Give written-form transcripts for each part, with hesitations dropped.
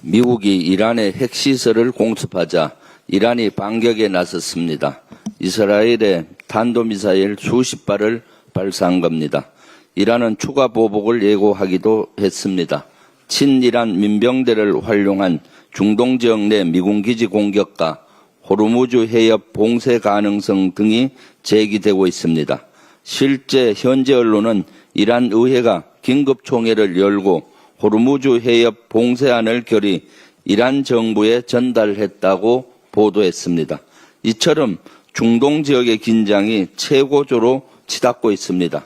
미국이 이란의 핵시설을 공습하자 이란이 반격에 나섰습니다. 이스라엘의 탄도미사일 수십 발을 발사한 겁니다. 이란은 추가 보복을 예고하기도 했습니다. 친이란 민병대를 활용한 중동 지역 내 미군 기지 공격과 호르무즈 해협 봉쇄 가능성 등이 제기되고 있습니다. 실제 현재 언론은 이란 의회가 긴급총회를 열고 호르무즈 해협 봉쇄안을 결의 이란 정부에 전달했다고 보도했습니다. 이처럼 중동 지역의 긴장이 최고조로 치닫고 있습니다.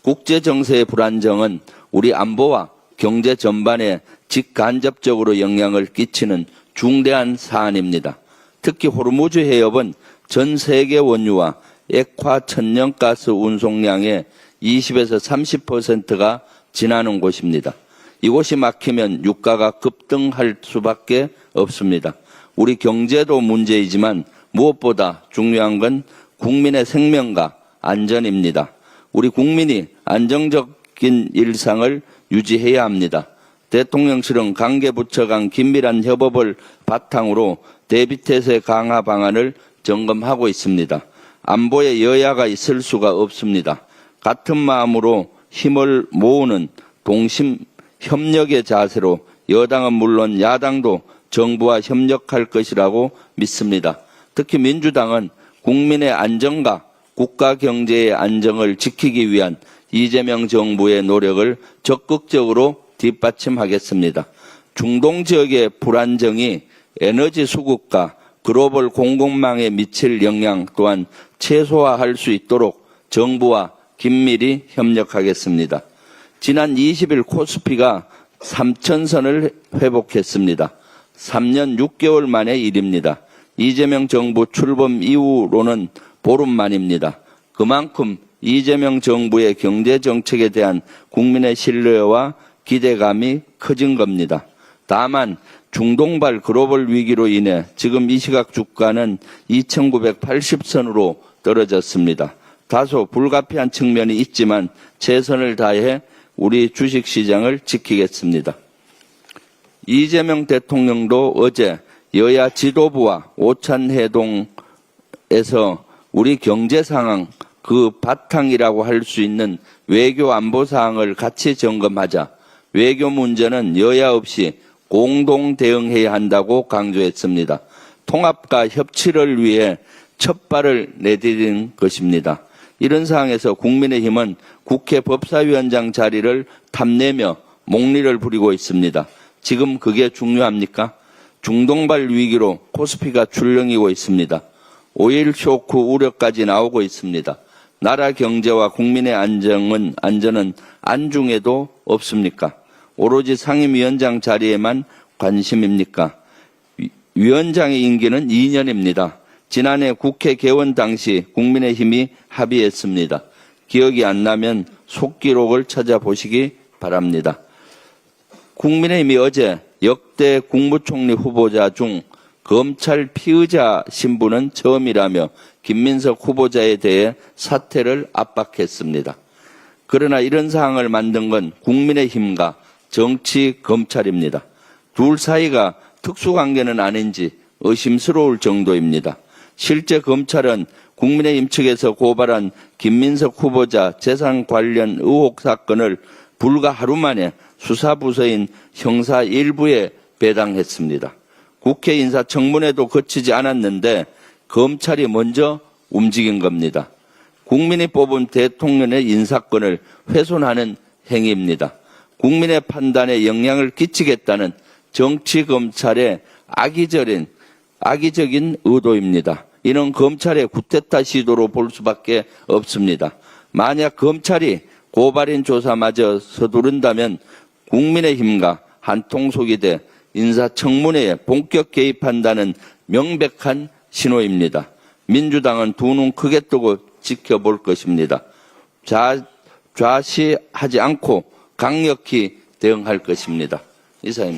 국제 정세의 불안정은 우리 안보와 경제 전반에 직간접적으로 영향을 끼치는 중대한 사안입니다. 특히 호르무즈 해협은 전 세계 원유와 액화 천연가스 운송량의 20에서 30%가 지나는 곳입니다. 이곳이 막히면 유가가 급등할 수밖에 없습니다. 우리 경제도 문제이지만 무엇보다 중요한 건 국민의 생명과 안전입니다. 우리 국민이 안정적인 일상을 유지해야 합니다. 대통령실은 관계부처 간 긴밀한 협업을 바탕으로 대비태세 강화 방안을 점검하고 있습니다. 안보에 여야가 있을 수가 없습니다. 같은 마음으로 힘을 모으는 동심 협력의 자세로 여당은 물론 야당도 정부와 협력할 것이라고 믿습니다. 특히 민주당은 국민의 안전과 국가 경제의 안정을 지키기 위한 이재명 정부의 노력을 적극적으로 뒷받침하겠습니다. 중동 지역의 불안정이 에너지 수급과 글로벌 공급망에 미칠 영향 또한 최소화할 수 있도록 정부와 긴밀히 협력하겠습니다. 지난 20일 코스피가 3,000선을 회복했습니다. 3년 6개월 만의 일입니다. 이재명 정부 출범 이후로는 보름 만입니다. 그만큼 이재명 정부의 경제정책에 대한 국민의 신뢰와 기대감이 커진 겁니다. 다만 중동발 글로벌 위기로 인해 지금 이 시각 주가는 2,980선으로 떨어졌습니다. 다소 불가피한 측면이 있지만 최선을 다해 우리 주식시장을 지키겠습니다. 이재명 대통령도 어제 여야 지도부와 오찬회동에서 우리 경제 상황 그 바탕이라고 할 수 있는 외교 안보 사항을 같이 점검하자 외교 문제는 여야 없이 공동 대응해야 한다고 강조했습니다. 통합과 협치를 위해 첫 발을 내디딘 것입니다. 이런 상황에서 국민의힘은 국회 법사위원장 자리를 탐내며 목리를 부리고 있습니다. 지금 그게 중요합니까? 중동발 위기로 코스피가 출렁이고 있습니다. 오일 쇼크 우려까지 나오고 있습니다. 나라 경제와 국민의 안전은 안중에도 없습니까? 오로지 상임위원장 자리에만 관심입니까? 위원장의 임기는 2년입니다. 지난해 국회 개원 당시 국민의힘이 합의했습니다. 기억이 안 나면 속기록을 찾아보시기 바랍니다. 국민의힘이 어제 역대 국무총리 후보자 중 검찰 피의자 신분은 처음이라며 김민석 후보자에 대해 사퇴를 압박했습니다. 그러나 이런 상황을 만든 건 국민의힘과 정치 검찰입니다. 둘 사이가 특수관계는 아닌지 의심스러울 정도입니다. 실제 검찰은 국민의힘 측에서 고발한 김민석 후보자 재산 관련 의혹 사건을 불과 하루 만에 수사부서인 형사 1부에 배당했습니다. 국회 인사청문회도 거치지 않았는데 검찰이 먼저 움직인 겁니다. 국민이 뽑은 대통령의 인사권을 훼손하는 행위입니다. 국민의 판단에 영향을 끼치겠다는 정치검찰의 악의적인 의도입니다. 이는 검찰의 쿠데타 시도로 볼 수밖에 없습니다. 만약 검찰이 고발인 조사마저 서두른다면 국민의힘과 한통속이 돼 인사청문회에 본격 개입한다는 명백한 신호입니다. 민주당은 두 눈 크게 뜨고 지켜볼 것입니다. 좌시하지 않고 강력히 대응할 것입니다. 이상입니다.